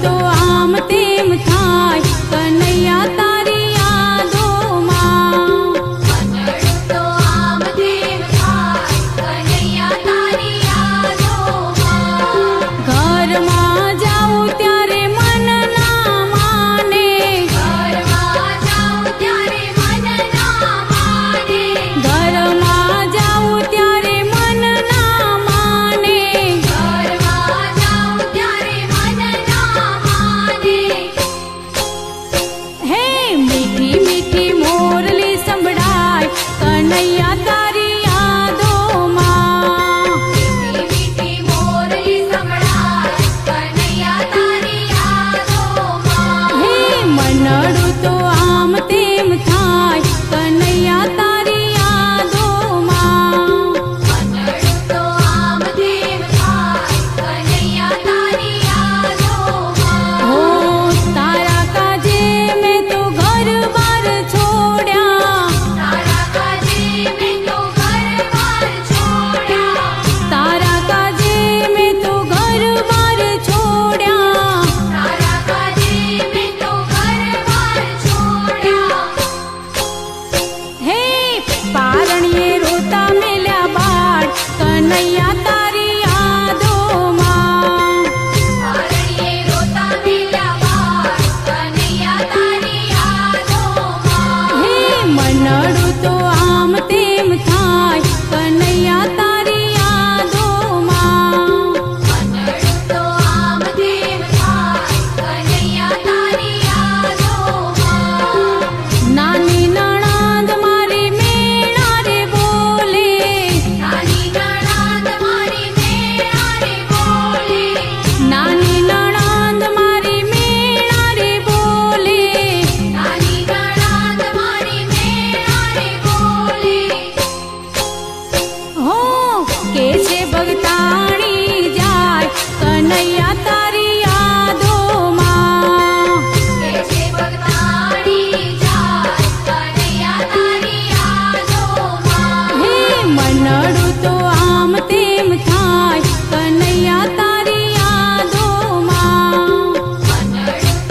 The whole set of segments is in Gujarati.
તો આમ તેમ થાય કનૈયા તારી યાદોમાં તો આમ તેમ થાય કનૈયા તારી યાદોમાં ઘરમાં જાઉં ત્યારે મન ના માને ઘરમાં જાઉં ત્યારે મન ના માને ઘરમાં જાઉં ત્યારે મન ના માને ઘરમાં જાઉં ત્યારે મન ના માને હે મીઠી મીઠી મોરલી સંભળાય કનૈયા તારી યાદોમાં મીઠી મોરલી સંભળાય કનૈયા તારી યાદોમાં હે મનડું તો આમ તેમ થાય કનૈયા તારી યાદોમાં તો આમ તેમ થાય કનૈયા તારી યાદોમાં હો તારા કાજે મેં તો ઘર બાર છોડ્યા તારા કાજે મેં તો ઘર-બાર છોડ્યા તારા કાજે મેં તો ઘર બાર છોડ્યા તારા કાજે મેં તો ઘર-બાર છોડ્યા હે પારણીએ રોતા મેલ્યા બાળ કનૈયા તારી યાદોમાં પારણીએ રોતા મેલ્યા બાળ કનૈયા તારી યાદોમાં હે મનડું તો આમ તેમ થાય કનૈયા તારી યાદોમાં તો આમ તેમ થાય કનૈયા તારી યાદોમાં નાની નણંદ મારી મેળા રે બોલે નાની નણંદ મારી મેળા રે બોલે નાની નણંદ મારી મેળા રે બોલે નાની નણંદ મારી મેળા રે બોલે હો કે છે ભગતાણી જાય કનૈયા તારી યાદોમાં કે છે ભગતાણી જાય કનૈયા તારી યાદોમાં હે મનડું તો આમ તેમ થાય કનૈયા તારી યાદોમાં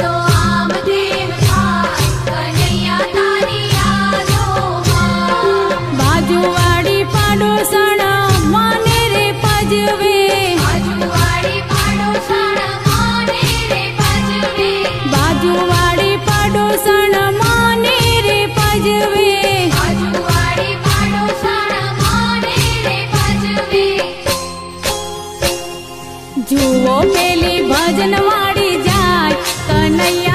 તો આમ તેમ થાય કનૈયા તારી યાદોમાં બાજુવાળી પાડોસણ માને રે પજવે બાજુવાળી પાડોશણ માને રે પજવે બાજુવાળી પાડોસણ માને રે પજવે બાજુવાળી પાડોશણ માને રે પજવે જુઓ પેલી ભજન વાળી જાય કનૈયા